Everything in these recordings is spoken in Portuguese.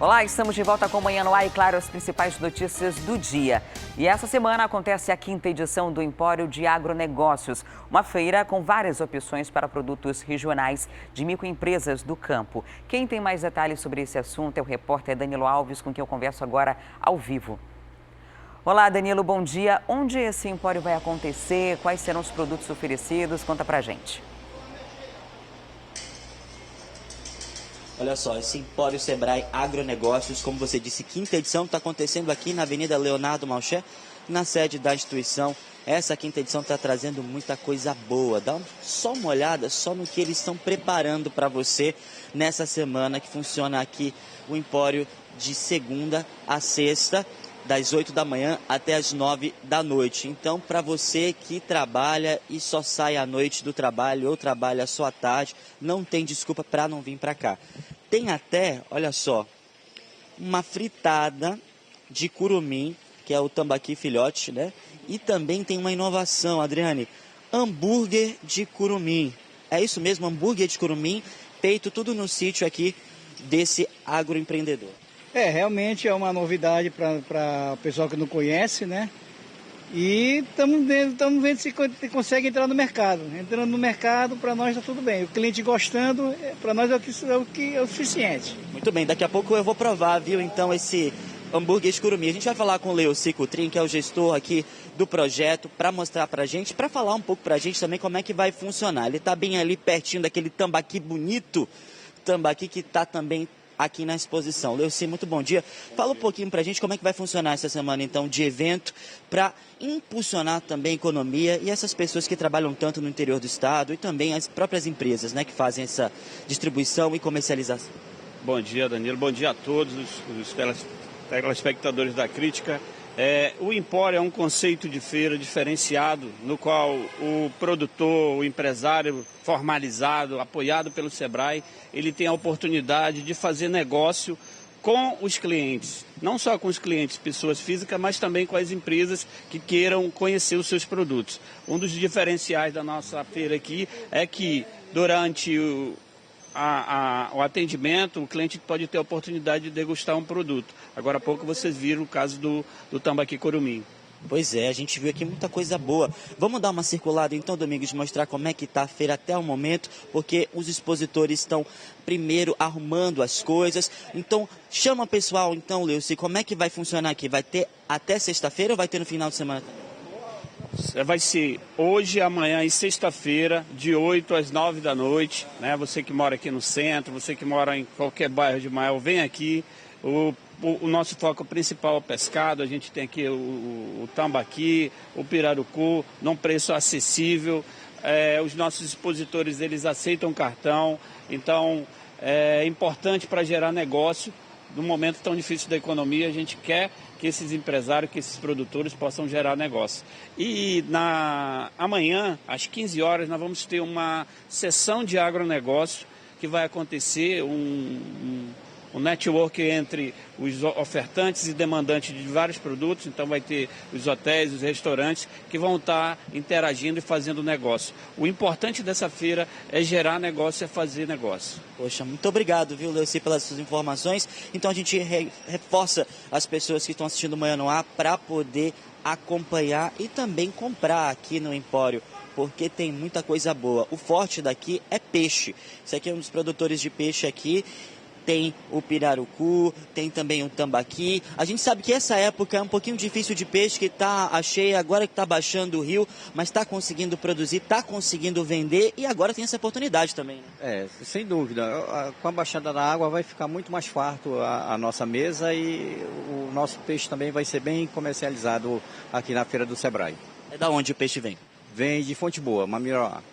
Olá, estamos de volta com o Manhã no Ar e, claro, as principais notícias do dia. E essa semana acontece a 5ª edição do Empório de Agronegócios, uma feira com várias opções para produtos regionais de microempresas do campo. Quem tem mais detalhes sobre esse assunto é o repórter Danilo Alves, com quem eu converso agora ao vivo. Olá, Danilo, bom dia. Onde esse empório vai acontecer? Quais serão os produtos oferecidos? Conta pra gente. Olha só, esse Empório Sebrae Agronegócios, como você disse, 5ª edição, está acontecendo aqui na Avenida Leonardo Malcher, na sede da instituição. Essa 5ª edição está trazendo muita coisa boa. Dá só uma olhada só no que eles estão preparando para você nessa semana que funciona aqui o Empório de segunda a sexta, das 8 da manhã até as 9 da noite. Então, para você que trabalha e só sai à noite do trabalho ou trabalha só à tarde, não tem desculpa para não vir para cá. Tem até, olha só, uma fritada de curumim, que é o tambaqui filhote, né? E também tem uma inovação, Adriane, hambúrguer de curumim. É isso mesmo, hambúrguer de curumim, feito tudo no sítio aqui desse agroempreendedor. Realmente é uma novidade para o pessoal que não conhece, né? E estamos vendo se consegue entrar no mercado. Entrando no mercado, para nós está tudo bem. O cliente gostando, para nós é o suficiente. Muito bem, daqui a pouco eu vou provar, viu, então, esse hambúrguer de curumim. A gente vai falar com o Leuci Coutrin, que é o gestor aqui do projeto, para mostrar para a gente, para falar um pouco para a gente também como é que vai funcionar. Ele está bem ali pertinho daquele tambaqui bonito, tambaqui que está também aqui na exposição. Leuci, muito bom dia. Fala um pouquinho pra gente como é que vai funcionar essa semana, então, de evento para impulsionar também a economia e essas pessoas que trabalham tanto no interior do estado e também as próprias empresas, né, que fazem essa distribuição e comercialização. Bom dia, Danilo. Bom dia a todos os telespectadores da Crítica. O Empório é um conceito de feira diferenciado, no qual o produtor, o empresário formalizado, apoiado pelo Sebrae, ele tem a oportunidade de fazer negócio com os clientes. Não só com os clientes, pessoas físicas, mas também com as empresas que queiram conhecer os seus produtos. Um dos diferenciais da nossa feira aqui é que durante o atendimento, o cliente pode ter a oportunidade de degustar um produto. Agora há pouco vocês viram o caso do tambaqui curumim. Pois é, a gente viu aqui muita coisa boa. Vamos dar uma circulada então, Domingos, mostrar como é que está a feira até o momento, porque os expositores estão primeiro arrumando as coisas. Então, chama o pessoal, então, Leuci, como é que vai funcionar aqui? Vai ter até sexta-feira ou vai ter no final de semana? Vai ser hoje, amanhã e sexta-feira, de 8 às 9 da noite. Né? Você que mora aqui no centro, você que mora em qualquer bairro de Maial, vem aqui. O nosso foco principal é o pescado. A gente tem aqui o tambaqui, o pirarucu, num preço acessível. Os nossos expositores, eles aceitam cartão. Então, é importante para gerar negócio. Num momento tão difícil da economia, a gente quer que esses empresários, que esses produtores possam gerar negócio. E amanhã, às 15 horas, nós vamos ter uma sessão de agronegócio que vai acontecer, um network entre os ofertantes e demandantes de vários produtos. Então vai ter os hotéis, os restaurantes que vão estar interagindo e fazendo negócio. O importante dessa feira é gerar negócio e fazer negócio. Poxa, muito obrigado, viu, Leuci, pelas suas informações. Então a gente reforça as pessoas que estão assistindo o Manhã no Ar para poder acompanhar e também comprar aqui no Empório, porque tem muita coisa boa. O forte daqui é peixe. Isso aqui é um dos produtores de peixe aqui. Tem o pirarucu, tem também o tambaqui. A gente sabe que essa época é um pouquinho difícil de peixe, que está a cheia, agora que está baixando o rio, mas está conseguindo produzir, está conseguindo vender e agora tem essa oportunidade também, né? Sem dúvida. Com a baixada da água vai ficar muito mais farto a nossa mesa e o nosso peixe também vai ser bem comercializado aqui na Feira do Sebrae. É da onde o peixe vem? Vem de Fonte Boa, Mamiroá.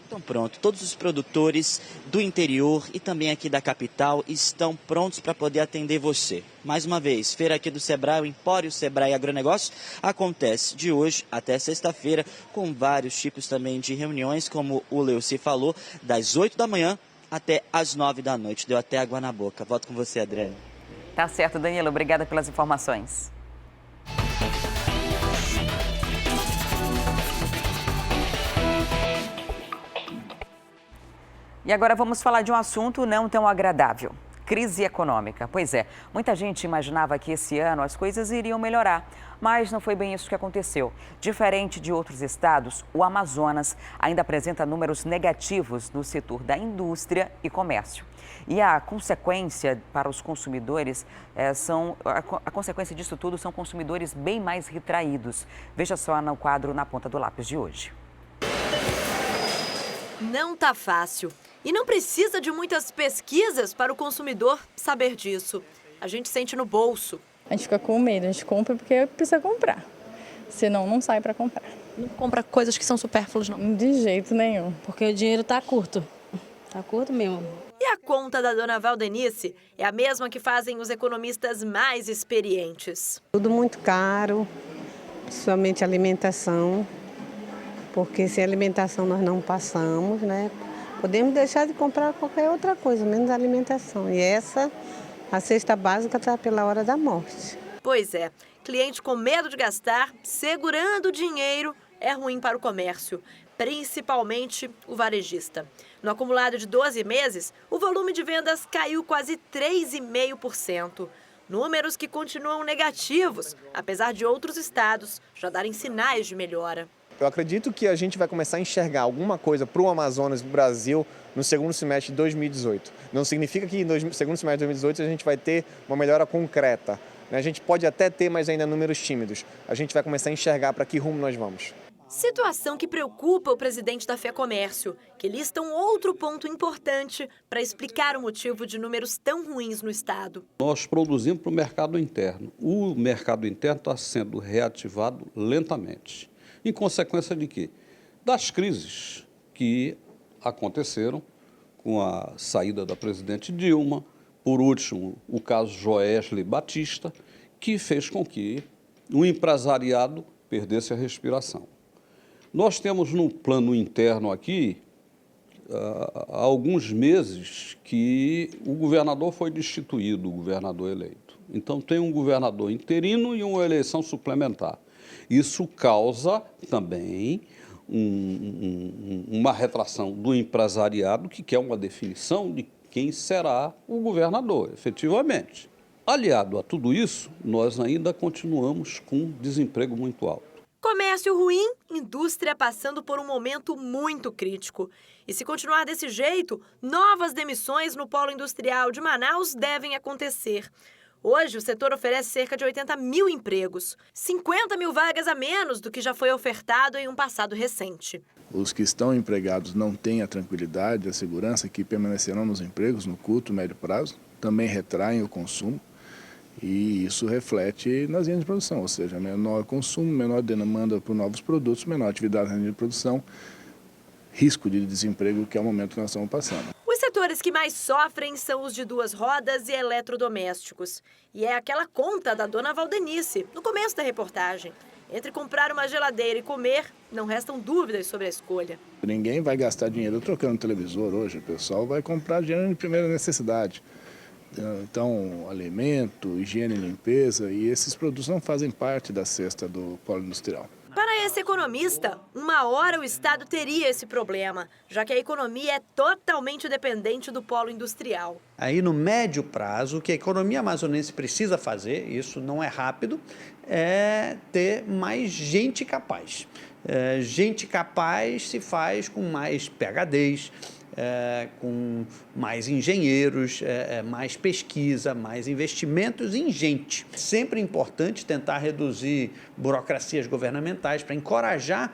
Então pronto, todos os produtores do interior e também aqui da capital estão prontos para poder atender você. Mais uma vez, feira aqui do Sebrae, o Empório Sebrae Agronegócios, acontece de hoje até sexta-feira, com vários tipos também de reuniões, como o Leuci falou, das 8 da manhã até as 9 da noite. Deu até água na boca. Volto com você, Adriane. Tá certo, Danilo. Obrigada pelas informações. E agora vamos falar de um assunto não tão agradável. Crise econômica. Pois é, muita gente imaginava que esse ano as coisas iriam melhorar, mas não foi bem isso que aconteceu. Diferente de outros estados, o Amazonas ainda apresenta números negativos no setor da indústria e comércio. E a consequência para os consumidores a consequência disso tudo são consumidores bem mais retraídos. Veja só no quadro na ponta do lápis de hoje. Não tá fácil. E não precisa de muitas pesquisas para o consumidor saber disso. A gente sente no bolso. A gente fica com medo, a gente compra porque precisa comprar. Senão, não sai para comprar. Não compra coisas que são supérfluas, não. De jeito nenhum. Porque o dinheiro tá curto. Tá curto mesmo. E a conta da dona Valdenice é a mesma que fazem os economistas mais experientes. Tudo muito caro, principalmente alimentação. Porque sem alimentação nós não passamos, né? Podemos deixar de comprar qualquer outra coisa, menos alimentação. E a cesta básica está pela hora da morte. Pois é, cliente com medo de gastar, segurando o dinheiro, é ruim para o comércio, principalmente o varejista. No acumulado de 12 meses, o volume de vendas caiu quase 3,5%. Números que continuam negativos, apesar de outros estados já darem sinais de melhora. Eu acredito que a gente vai começar a enxergar alguma coisa para o Amazonas e para o Brasil no segundo semestre de 2018. Não significa que no segundo semestre de 2018 a gente vai ter uma melhora concreta. A gente pode até ter, mas ainda números tímidos. A gente vai começar a enxergar para que rumo nós vamos. Situação que preocupa o presidente da FEComércio, que lista um outro ponto importante para explicar o motivo de números tão ruins no estado. Nós produzimos para o mercado interno. O mercado interno está sendo reativado lentamente. Em consequência de quê? Das crises que aconteceram com a saída da presidente Dilma, por último, o caso Joesley Batista, que fez com que o empresariado perdesse a respiração. Nós temos no plano interno aqui, há alguns meses, que o governador foi destituído, o governador eleito. Então, tem um governador interino e uma eleição suplementar. Isso causa também uma retração do empresariado que quer uma definição de quem será o governador, efetivamente. Aliado a tudo isso, nós ainda continuamos com desemprego muito alto. Comércio ruim, indústria passando por um momento muito crítico. E se continuar desse jeito, novas demissões no polo industrial de Manaus devem acontecer. Hoje, o setor oferece cerca de 80 mil empregos, 50 mil vagas a menos do que já foi ofertado em um passado recente. Os que estão empregados não têm a tranquilidade, a segurança que permanecerão nos empregos no curto e médio prazo, também retraem o consumo e isso reflete nas linhas de produção, ou seja, menor consumo, menor demanda por novos produtos, menor atividade na linha de produção, risco de desemprego, que é o momento que nós estamos passando. Os setores que mais sofrem são os de duas rodas e eletrodomésticos. E é aquela conta da dona Valdenice, no começo da reportagem. Entre comprar uma geladeira e comer, não restam dúvidas sobre a escolha. Ninguém vai gastar dinheiro trocando televisor hoje, o pessoal vai comprar dinheiro de primeira necessidade. Então, alimento, higiene e limpeza, e esses produtos não fazem parte da cesta do polo industrial. Para esse economista, uma hora o Estado teria esse problema, já que a economia é totalmente dependente do polo industrial. Aí no médio prazo, o que a economia amazonense precisa fazer, isso não é rápido, é ter mais gente capaz. Gente capaz se faz com mais PhDs, com mais engenheiros, mais pesquisa, mais investimentos em gente. Sempre importante tentar reduzir burocracias governamentais para encorajar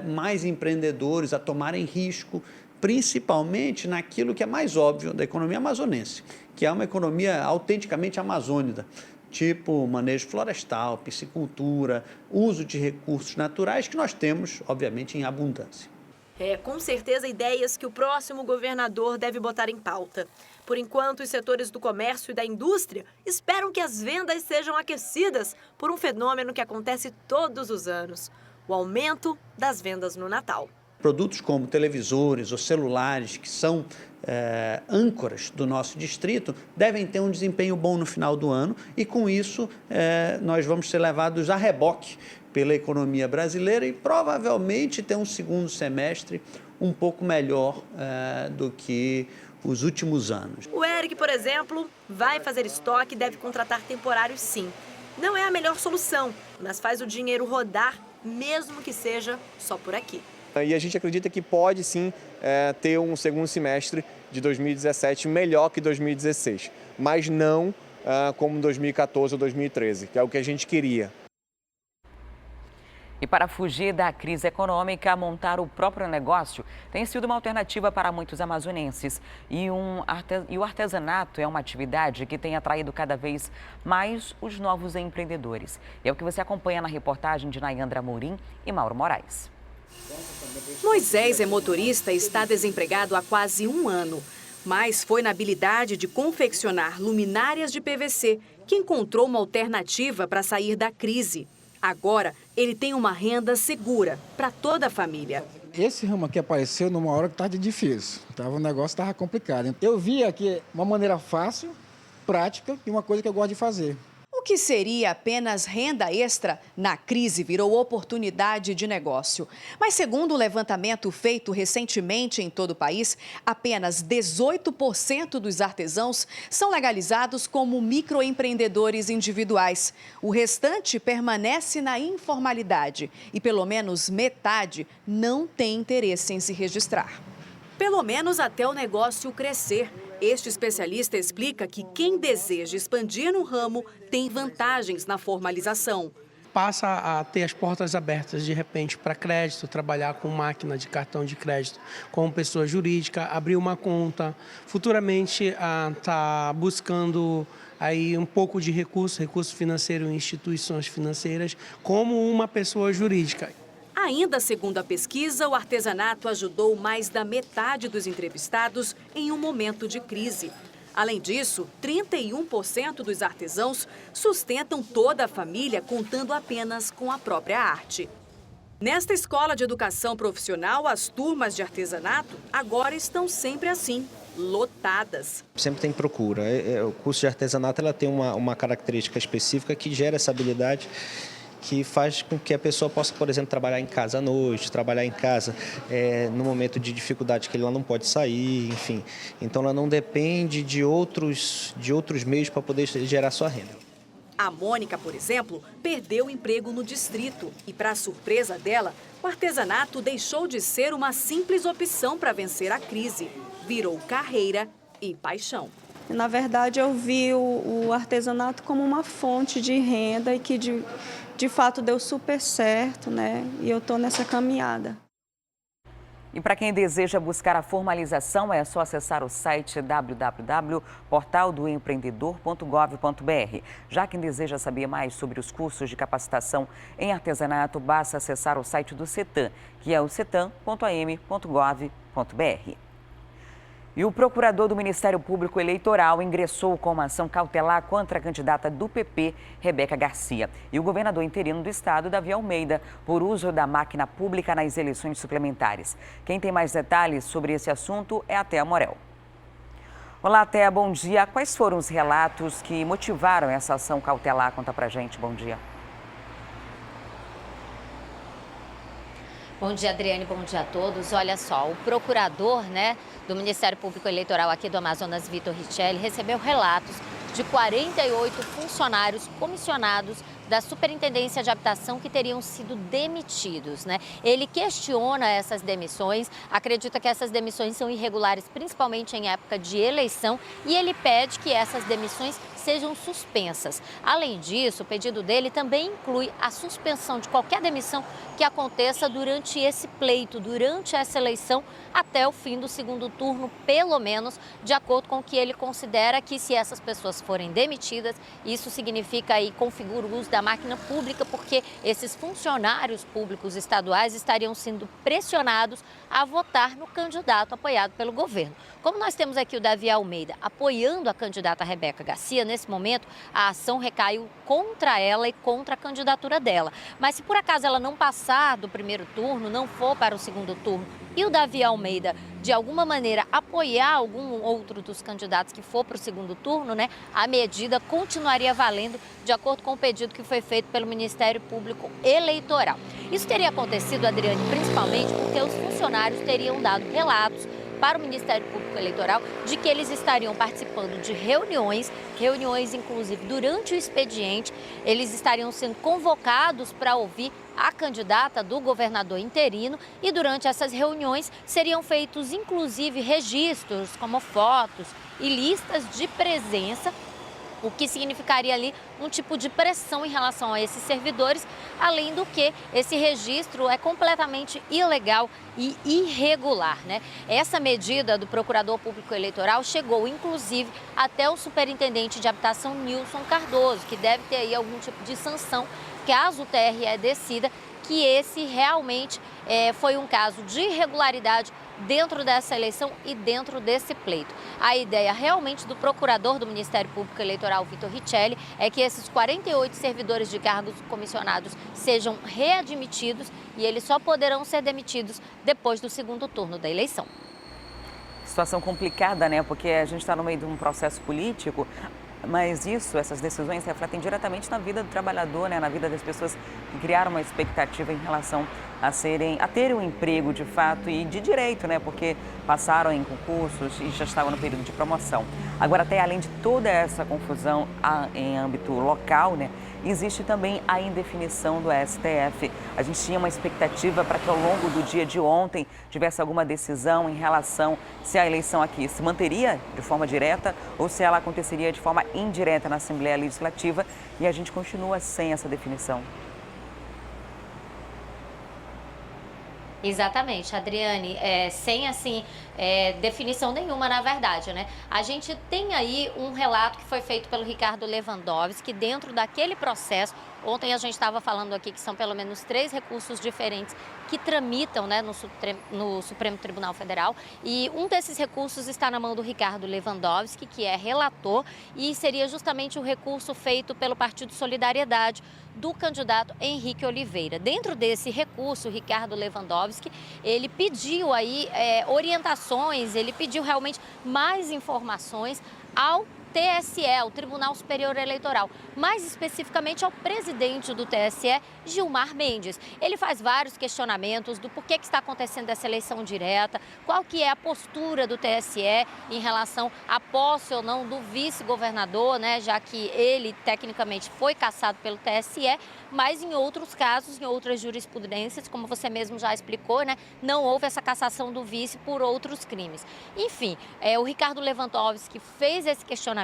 mais empreendedores a tomarem risco, principalmente naquilo que é mais óbvio da economia amazonense, que é uma economia autenticamente amazônica, tipo manejo florestal, piscicultura, uso de recursos naturais que nós temos, obviamente, em abundância. Com certeza, ideias que o próximo governador deve botar em pauta. Por enquanto, os setores do comércio e da indústria esperam que as vendas sejam aquecidas por um fenômeno que acontece todos os anos: o aumento das vendas no Natal. Produtos como televisores ou celulares, que são âncoras do nosso distrito, devem ter um desempenho bom no final do ano e, com isso, nós vamos ser levados a reboque pela economia brasileira e provavelmente ter um segundo semestre um pouco melhor do que os últimos anos. O Eric, por exemplo, vai fazer estoque e deve contratar temporários sim. Não é a melhor solução, mas faz o dinheiro rodar, mesmo que seja só por aqui. E a gente acredita que pode sim ter um segundo semestre de 2017 melhor que 2016, mas não como 2014 ou 2013, que é o que a gente queria. E para fugir da crise econômica, montar o próprio negócio tem sido uma alternativa para muitos amazonenses. E o artesanato é uma atividade que tem atraído cada vez mais os novos empreendedores. E é o que você acompanha na reportagem de Nayandra Amorim e Mauro Moraes. Moisés é motorista e está desempregado há quase um ano. Mas foi na habilidade de confeccionar luminárias de PVC que encontrou uma alternativa para sair da crise. Agora, ele tem uma renda segura para toda a família. Esse ramo aqui apareceu numa hora que estava difícil, o negócio estava complicado. Eu vi aqui uma maneira fácil, prática e uma coisa que eu gosto de fazer. O que seria apenas renda extra, na crise virou oportunidade de negócio. Mas segundo o levantamento feito recentemente em todo o país, apenas 18% dos artesãos são legalizados como microempreendedores individuais. O restante permanece na informalidade e pelo menos metade não tem interesse em se registrar. Pelo menos até o negócio crescer. Este especialista explica que quem deseja expandir no ramo tem vantagens na formalização. Passa a ter as portas abertas, de repente, para crédito, trabalhar com máquina de cartão de crédito, como pessoa jurídica, abrir uma conta, futuramente está buscando aí um pouco de recurso financeiro em instituições financeiras, como uma pessoa jurídica. Ainda segundo a pesquisa, o artesanato ajudou mais da metade dos entrevistados em um momento de crise. Além disso, 31% dos artesãos sustentam toda a família contando apenas com a própria arte. Nesta escola de educação profissional, as turmas de artesanato agora estão sempre assim, lotadas. Sempre tem procura. O curso de artesanato ela tem uma característica específica que gera essa habilidade, que faz com que a pessoa possa, por exemplo, trabalhar em casa à noite, trabalhar em casa no momento de dificuldade que ela não pode sair, enfim. Então, ela não depende de outros meios para poder gerar sua renda. A Mônica, por exemplo, perdeu o emprego no distrito e, para surpresa dela, o artesanato deixou de ser uma simples opção para vencer a crise. Virou carreira e paixão. Na verdade, eu vi o artesanato como uma fonte de renda e que de fato deu super certo, né? E eu estou nessa caminhada. E para quem deseja buscar a formalização, é só acessar o site www.portaldoempreendedor.gov.br. Já quem deseja saber mais sobre os cursos de capacitação em artesanato, basta acessar o site do CETAM, que é o cetam.am.gov.br. E o procurador do Ministério Público Eleitoral ingressou com uma ação cautelar contra a candidata do PP, Rebeca Garcia, e o governador interino do estado, Davi Almeida, por uso da máquina pública nas eleições suplementares. Quem tem mais detalhes sobre esse assunto é a Thea Morel. Olá, Thea, bom dia. Quais foram os relatos que motivaram essa ação cautelar? Conta pra gente, bom dia. Bom dia, Adriane, bom dia a todos. Olha só, o procurador, do Ministério Público Eleitoral aqui do Amazonas, Vitor Richelli, recebeu relatos de 48 funcionários comissionados da Superintendência de Habitação que teriam sido demitidos, Ele questiona essas demissões, acredita que essas demissões são irregulares, principalmente em época de eleição, e ele pede que essas demissões sejam suspensas. Além disso, o pedido dele também inclui a suspensão de qualquer demissão que aconteça durante esse pleito, durante essa eleição, até o fim do segundo turno, pelo menos, de acordo com o que ele considera que, se essas pessoas forem demitidas, isso significa e configura o uso da máquina pública, porque esses funcionários públicos estaduais estariam sendo pressionados a votar no candidato apoiado pelo governo. Como nós temos aqui o Davi Almeida apoiando a candidata Rebeca Garcia, nesse momento a ação recaiu contra ela e contra a candidatura dela. Mas se por acaso ela não passar do primeiro turno, não for para o segundo turno, e o Davi Almeida, de alguma maneira, apoiar algum outro dos candidatos que for para o segundo turno, a medida continuaria valendo de acordo com o pedido que foi feito pelo Ministério Público Eleitoral. Isso teria acontecido, Adriane, principalmente porque os funcionários teriam dado relatos para o Ministério Público Eleitoral de que eles estariam participando de reuniões inclusive durante o expediente, eles estariam sendo convocados para ouvir a candidata do governador interino e durante essas reuniões seriam feitos inclusive registros como fotos e listas de presença, o que significaria ali um tipo de pressão em relação a esses servidores, além do que esse registro é completamente ilegal e irregular, né? Essa medida do Procurador Público Eleitoral chegou, inclusive, até o superintendente de habitação, Nilson Cardoso, que deve ter aí algum tipo de sanção, caso o TRE decida que esse realmente foi um caso de irregularidade dentro dessa eleição e dentro desse pleito. A ideia realmente do procurador do Ministério Público Eleitoral, Vitor Richelli, é que esses 48 servidores de cargos comissionados sejam readmitidos e eles só poderão ser demitidos depois do segundo turno da eleição. Situação complicada, né? Porque a gente está no meio de um processo político, mas essas decisões refletem diretamente na vida do trabalhador, né? Na vida das pessoas que criaram uma expectativa em relação a terem um emprego de fato e de direito, né? Porque passaram em concursos e já estavam no período de promoção. Agora, até além de toda essa confusão em âmbito local, né? Existe também a indefinição do STF. A gente tinha uma expectativa para que ao longo do dia de ontem tivesse alguma decisão em relação se a eleição aqui se manteria de forma direta ou se ela aconteceria de forma indireta na Assembleia Legislativa, e a gente continua sem essa definição. Exatamente, Adriane, sem definição nenhuma, na verdade, né? A gente tem aí um relato que foi feito pelo Ricardo Lewandowski, dentro daquele processo. Ontem a gente estava falando aqui que são pelo menos 3 recursos diferentes que tramitam, né, no Supremo Tribunal Federal, e um desses recursos está na mão do Ricardo Lewandowski, que é relator, e seria justamente o recurso feito pelo Partido Solidariedade do candidato Henrique Oliveira. Dentro desse recurso, o Ricardo Lewandowski, ele pediu aí orientações, ele pediu realmente mais informações ao TSE, o Tribunal Superior Eleitoral, mais especificamente ao presidente do TSE, Gilmar Mendes. Ele faz vários questionamentos do porquê que está acontecendo essa eleição direta, qual que é a postura do TSE em relação à posse ou não do vice-governador, né, já que ele tecnicamente foi cassado pelo TSE, mas em outros casos, em outras jurisprudências, como você mesmo já explicou, né, não houve essa cassação do vice por outros crimes. Enfim, o Ricardo Lewandowski fez esse questionamento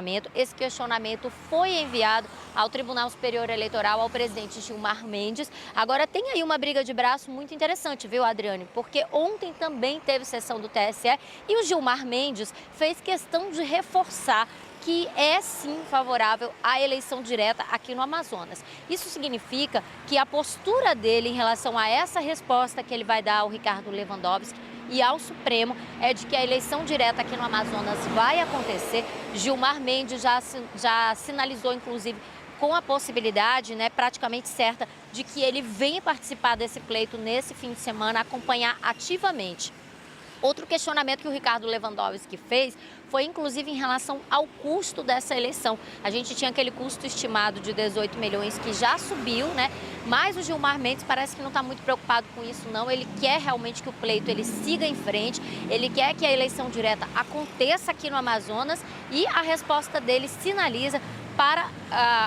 foi enviado ao Tribunal Superior Eleitoral, ao presidente Gilmar Mendes. Agora tem aí uma briga de braço muito interessante, viu, Adriane? Porque ontem também teve sessão do TSE e o Gilmar Mendes fez questão de reforçar que é sim favorável à eleição direta aqui no Amazonas. Isso significa que a postura dele em relação a essa resposta que ele vai dar ao Ricardo Lewandowski e ao Supremo é de que a eleição direta aqui no Amazonas vai acontecer. Gilmar Mendes já sinalizou, inclusive, com a possibilidade, né, praticamente certa, de que ele venha participar desse pleito nesse fim de semana, acompanhar ativamente. Outro questionamento que o Ricardo Lewandowski fez foi, inclusive, em relação ao custo dessa eleição. A gente tinha aquele custo estimado de 18 milhões que já subiu, né? Mas o Gilmar Mendes parece que não está muito preocupado com isso, não. Ele quer realmente que o pleito ele siga em frente, ele quer que a eleição direta aconteça aqui no Amazonas e a resposta dele sinaliza para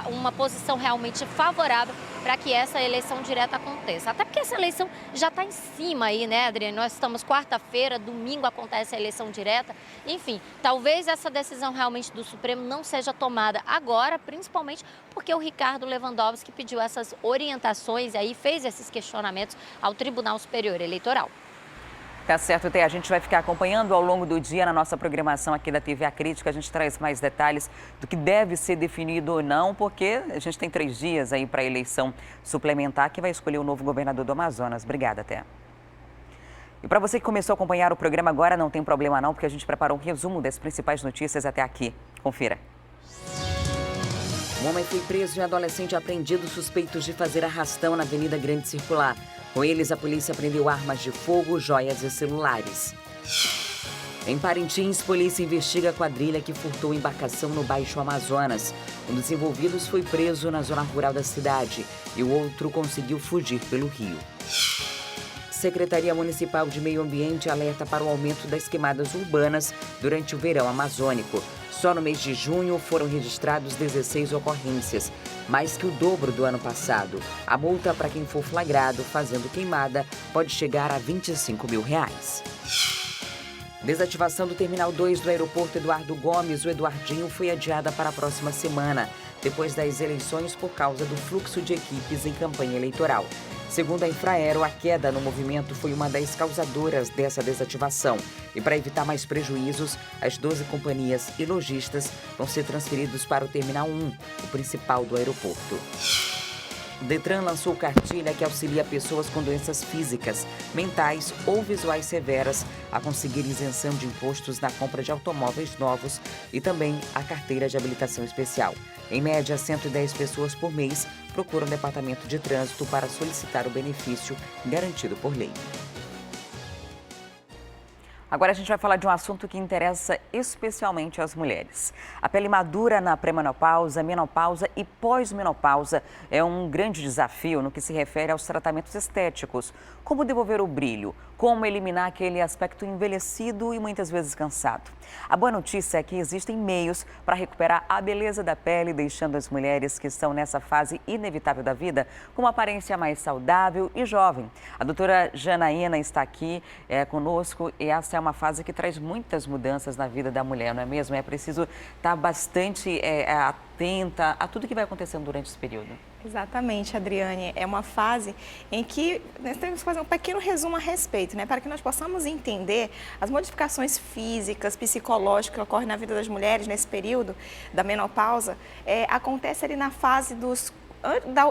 uma posição realmente favorável para que essa eleição direta aconteça. Até porque essa eleição já está em cima aí, né, Adriane? Nós estamos quarta-feira, domingo acontece a eleição direta. Enfim, talvez essa decisão realmente do Supremo não seja tomada agora, principalmente porque o Ricardo Lewandowski pediu essas orientações aí, fez esses questionamentos ao Tribunal Superior Eleitoral. Tá certo, Té. A gente vai ficar acompanhando ao longo do dia na nossa programação aqui da TV A Crítica. A gente traz mais detalhes do que deve ser definido ou não, porque a gente tem 3 dias aí para a eleição suplementar que vai escolher o novo governador do Amazonas. Obrigada, Té. E para você que começou a acompanhar o programa agora, não tem problema não, porque a gente preparou um resumo das principais notícias até aqui. Confira. Um homem foi preso e adolescente apreendido suspeitos de fazer arrastão na Avenida Grande Circular. Com eles, a polícia apreendeu armas de fogo, joias e celulares. Em Parintins, polícia investiga a quadrilha que furtou embarcação no Baixo Amazonas. Um dos envolvidos foi preso na zona rural da cidade e o outro conseguiu fugir pelo rio. Secretaria Municipal de Meio Ambiente alerta para o aumento das queimadas urbanas durante o verão amazônico. Só no mês de junho foram registrados 16 ocorrências, mais que o dobro do ano passado. A multa para quem for flagrado fazendo queimada pode chegar a R$25 mil. Desativação do Terminal 2 do Aeroporto Eduardo Gomes, o Eduardinho, foi adiada para a próxima semana, depois das eleições por causa do fluxo de equipes em campanha eleitoral. Segundo a Infraero, a queda no movimento foi uma das causadoras dessa desativação. E para evitar mais prejuízos, as 12 companhias e lojistas vão ser transferidos para o Terminal 1, o principal do aeroporto. O Detran lançou cartilha que auxilia pessoas com doenças físicas, mentais ou visuais severas a conseguir isenção de impostos na compra de automóveis novos e também a carteira de habilitação especial. Em média, 110 pessoas por mês procuram o Departamento de Trânsito para solicitar o benefício garantido por lei. Agora a gente vai falar de um assunto que interessa especialmente às mulheres. A pele madura na pré-menopausa, menopausa e pós-menopausa é um grande desafio no que se refere aos tratamentos estéticos. Como devolver o brilho? Como eliminar aquele aspecto envelhecido e muitas vezes cansado? A boa notícia é que existem meios para recuperar a beleza da pele, deixando as mulheres que estão nessa fase inevitável da vida com uma aparência mais saudável e jovem. A doutora Janaína está aqui conosco e essa é uma fase que traz muitas mudanças na vida da mulher, não é mesmo? É preciso estar bastante atenta a tudo que vai acontecendo durante esse período. Exatamente, Adriane. É uma fase em que nós temos que fazer um pequeno resumo a respeito, né? Para que nós possamos entender as modificações físicas, psicológicas que ocorrem na vida das mulheres nesse período da menopausa. Acontece ali na fase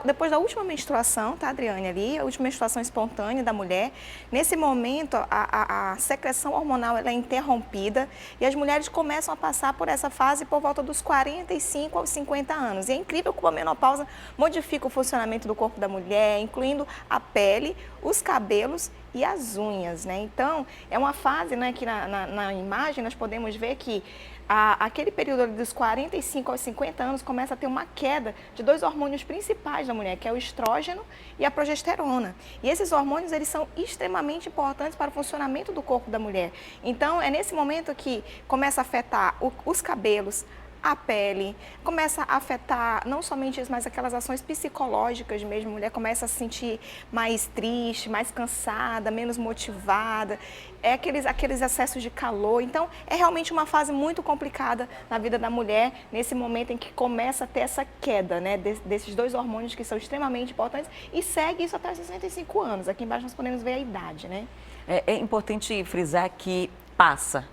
depois da última menstruação, tá, Adriane, ali, a última menstruação espontânea da mulher. Nesse momento, a secreção hormonal ela é interrompida e as mulheres começam a passar por essa fase por volta dos 45 aos 50 anos. E é incrível como a menopausa modifica o funcionamento do corpo da mulher, incluindo a pele, os cabelos e as unhas, né? Então, é uma fase, né, que na imagem nós podemos ver que aquele período dos 45 aos 50 anos começa a ter uma queda de dois hormônios principais da mulher, que é o estrógeno e a progesterona. E esses hormônios, eles são extremamente importantes para o funcionamento do corpo da mulher. Então, é nesse momento que começa a afetar os cabelos, a pele, começa a afetar não somente isso, mas aquelas ações psicológicas mesmo. A mulher começa a se sentir mais triste, mais cansada, menos motivada, aqueles excessos de calor. Então, é realmente uma fase muito complicada na vida da mulher, nesse momento em que começa a ter essa queda, né, desses dois hormônios que são extremamente importantes e segue isso até os 65 anos. Aqui embaixo nós podemos ver a idade, né? É importante frisar que passa.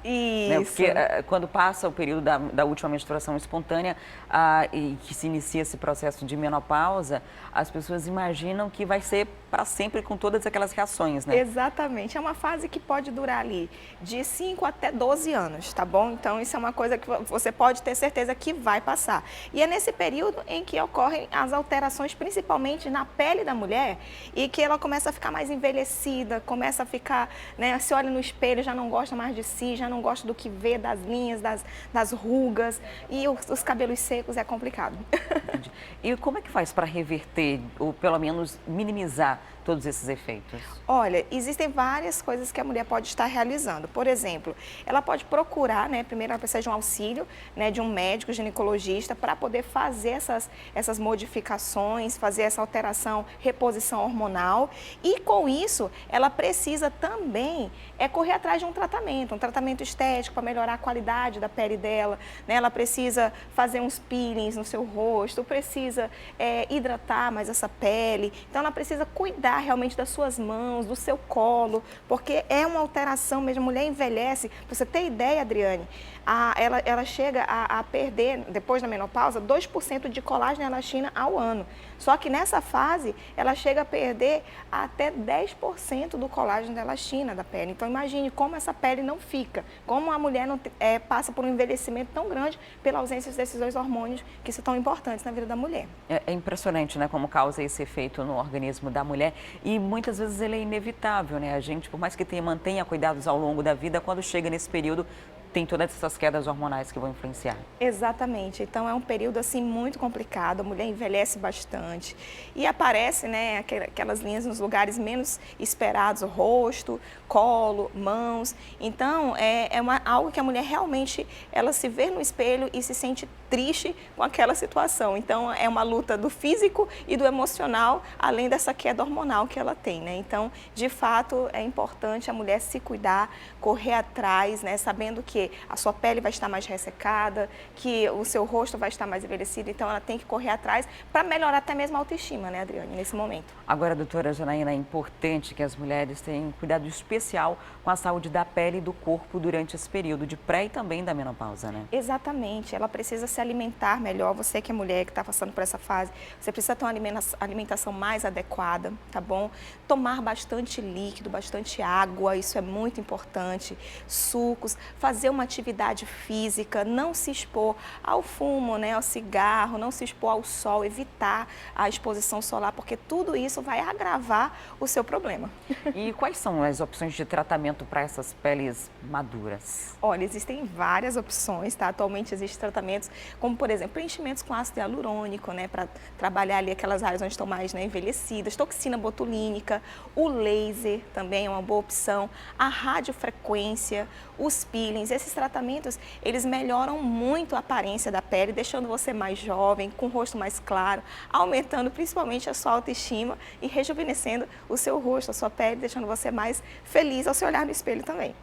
Isso. Né? Porque quando passa o período da última menstruação espontânea e que se inicia esse processo de menopausa, as pessoas imaginam que vai ser para sempre com todas aquelas reações, né? Exatamente. É uma fase que pode durar ali de 5 até 12 anos, tá bom? Então, isso é uma coisa que você pode ter certeza que vai passar. E é nesse período em que ocorrem as alterações, principalmente na pele da mulher, e que ela começa a ficar mais envelhecida, começa a ficar, né, se olha no espelho, já não gosta mais de si, já não gosta do que vê, das linhas, das rugas, e os cabelos secos é complicado. E como é que faz para reverter, ou pelo menos minimizar todos esses efeitos? Olha, existem várias coisas que a mulher pode estar realizando. Por exemplo, ela pode procurar, né, primeiro ela precisa de um auxílio, né, de um médico ginecologista para poder fazer essas modificações, fazer essa alteração, reposição hormonal. E com isso, ela precisa também correr atrás de um tratamento estético para melhorar a qualidade da pele dela, né? Ela precisa fazer uns peelings no seu rosto, precisa hidratar mais essa pele. Então, ela precisa cuidar realmente das suas mãos, do seu colo, porque é uma alteração mesmo. A mulher envelhece. Para você ter ideia, Adriane, ela chega a perder, depois da menopausa, 2% de colágeno e elastina ao ano. Só que nessa fase, ela chega a perder até 10% do colágeno e elastina da pele. Então, imagine como essa pele não fica, como a mulher não passa por um envelhecimento tão grande pela ausência desses dois hormônios que são tão importantes na vida da mulher. É impressionante, né, como causa esse efeito no organismo da mulher e muitas vezes ele é inevitável, né? A gente, por mais que mantenha cuidados ao longo da vida, quando chega nesse período, tem todas essas quedas hormonais que vão influenciar. Exatamente. Então é um período assim muito complicado, a mulher envelhece bastante e aparece, né, aquelas linhas nos lugares menos esperados, o rosto, colo, mãos. Então algo que a mulher realmente ela se vê no espelho e se sente triste com aquela situação. Então é uma luta do físico e do emocional, além dessa queda hormonal que ela tem, né? Então, de fato, é importante a mulher se cuidar, correr atrás, né, sabendo que a sua pele vai estar mais ressecada, que o seu rosto vai estar mais envelhecido, então ela tem que correr atrás para melhorar até mesmo a autoestima, né, Adriane, nesse momento. Agora, doutora Janaína, é importante que as mulheres tenham cuidado especial com a saúde da pele e do corpo durante esse período de pré e também da menopausa, né? Exatamente, ela precisa se alimentar melhor, você que é mulher, que está passando por essa fase, você precisa ter uma alimentação mais adequada, tá bom? Tomar bastante líquido, bastante água, isso é muito importante, sucos, fazer uma atividade física, não se expor ao fumo, né, ao cigarro, não se expor ao sol, evitar a exposição solar, porque tudo isso vai agravar o seu problema. E quais são as opções de tratamento para essas peles maduras? Olha, existem várias opções, tá? Atualmente existem tratamentos como, por exemplo, preenchimentos com ácido hialurônico, né, para trabalhar ali aquelas áreas onde estão mais, né, envelhecidas, toxina botulínica, o laser também é uma boa opção, a radiofrequência, os peelings, esses tratamentos, eles melhoram muito a aparência da pele, deixando você mais jovem, com o rosto mais claro, aumentando principalmente a sua autoestima e rejuvenescendo o seu rosto, a sua pele, deixando você mais feliz ao se olhar no espelho também.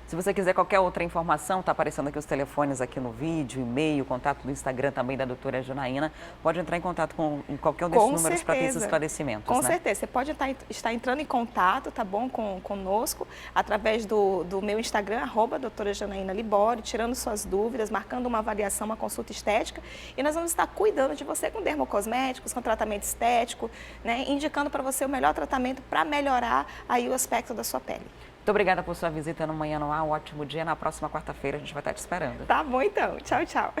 Se você quiser qualquer outra informação, está aparecendo aqui os telefones aqui no vídeo, e-mail, contato do Instagram também da doutora Janaína. Pode entrar em contato com qualquer um desses números para ter esses esclarecimentos. Com né? certeza. Você pode estar entrando em contato, tá bom, conosco, através do meu Instagram, @doutora Janaína Libório, tirando suas dúvidas, marcando uma avaliação, uma consulta estética. E nós vamos estar cuidando de você com dermocosméticos, com tratamento estético, né, indicando para você o melhor tratamento para melhorar aí o aspecto da sua pele. Muito obrigada por sua visita no Manhã no Ar. Um ótimo dia. Na próxima quarta-feira a gente vai estar te esperando. Tá bom, então. Tchau, tchau.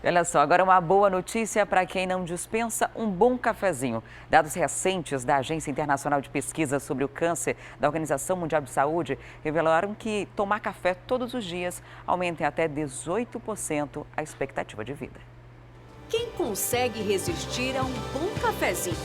Olha só, agora uma boa notícia para quem não dispensa um bom cafezinho. Dados recentes da Agência Internacional de Pesquisa sobre o Câncer da Organização Mundial de Saúde revelaram que tomar café todos os dias aumenta em até 18% a expectativa de vida. Quem consegue resistir a um bom cafezinho?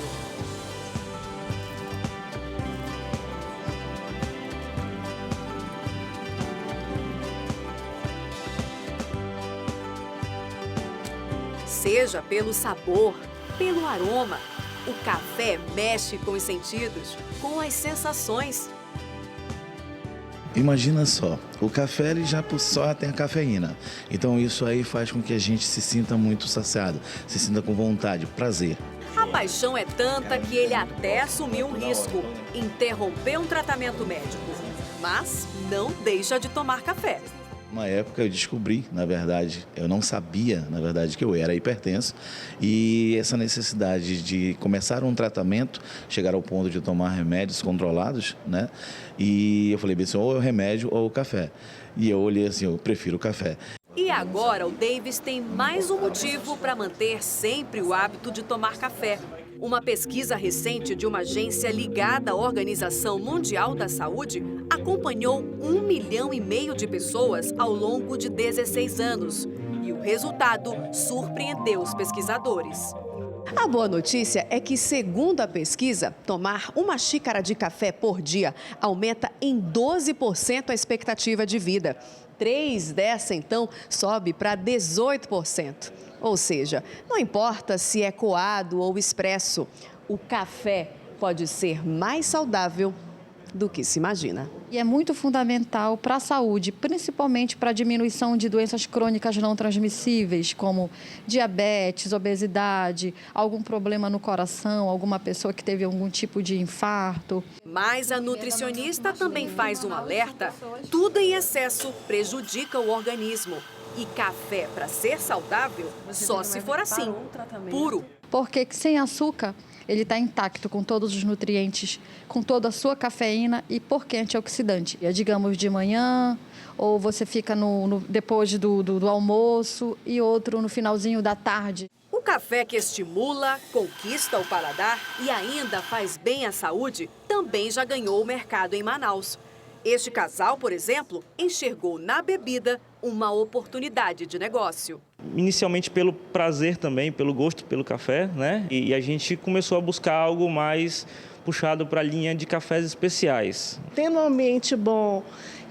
Seja pelo sabor, pelo aroma, o café mexe com os sentidos, com as sensações. Imagina só, o café ele já por só tem a cafeína. Então isso aí faz com que a gente se sinta muito saciado, se sinta com vontade, prazer. A paixão é tanta que ele até assumiu um risco, interrompeu um tratamento médico, mas não deixa de tomar café. Uma época eu descobri, na verdade, eu não sabia, na verdade, que eu era hipertenso e essa necessidade de começar um tratamento, chegar ao ponto de tomar remédios controlados, né? E eu falei assim, ou é o remédio ou o café. E eu olhei assim, eu prefiro o café. E agora o Davis tem mais um motivo para manter sempre o hábito de tomar café. Uma pesquisa recente de uma agência ligada à Organização Mundial da Saúde acompanhou 1,5 milhão de pessoas ao longo de 16 anos. E o resultado surpreendeu os pesquisadores. A boa notícia é que, segundo a pesquisa, tomar uma xícara de café por dia aumenta em 12% a expectativa de vida. 3 dessa, então, sobe para 18%. Ou seja, não importa se é coado ou expresso, o café pode ser mais saudável do que se imagina. E é muito fundamental para a saúde, principalmente para a diminuição de doenças crônicas não transmissíveis, como diabetes, obesidade, algum problema no coração, alguma pessoa que teve algum tipo de infarto. Mas a nutricionista também faz um alerta: tudo em excesso prejudica o organismo. E café, para ser saudável, só se for assim, puro. Porque sem açúcar, ele está intacto com todos os nutrientes, com toda a sua cafeína e porque é antioxidante. Digamos de manhã, ou você fica depois do almoço e outro no finalzinho da tarde. O café que estimula, conquista o paladar e ainda faz bem à saúde também já ganhou o mercado em Manaus. Este casal, por exemplo, enxergou na bebida uma oportunidade de negócio. Inicialmente pelo prazer também, pelo gosto pelo café, né? E a gente começou a buscar algo mais puxado para a linha de cafés especiais. Tendo um ambiente bom,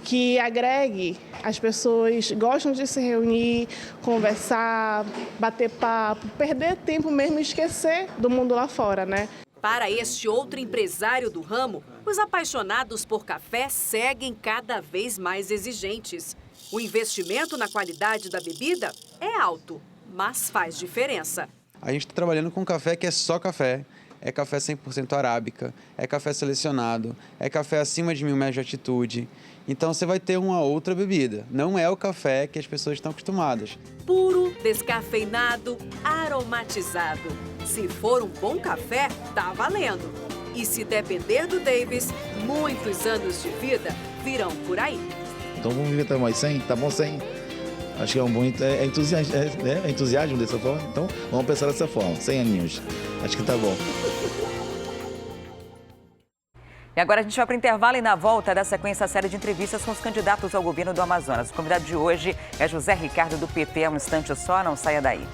que agregue, as pessoas gostam de se reunir, conversar, bater papo, perder tempo mesmo e esquecer do mundo lá fora, né? Para este outro empresário do ramo, os apaixonados por café seguem cada vez mais exigentes. O investimento na qualidade da bebida é alto, mas faz diferença. A gente está trabalhando com café que é só café. É café 100% arábica, é café selecionado, é café acima de 1000 metros de altitude. Então você vai ter uma outra bebida. Não é o café que as pessoas estão acostumadas. Puro, descafeinado, aromatizado. Se for um bom café, tá valendo. E se depender do Davis, muitos anos de vida virão por aí. Então vamos viver até mais 100? Tá bom 100? Acho que é um bom entusiasmo dessa forma. Então vamos pensar dessa forma, 100 aninhos. Acho que tá bom. E agora a gente vai para o intervalo e na volta da sequência a série de entrevistas com os candidatos ao governo do Amazonas. O convidado de hoje é José Ricardo do PT. Um instante só, não saia daí.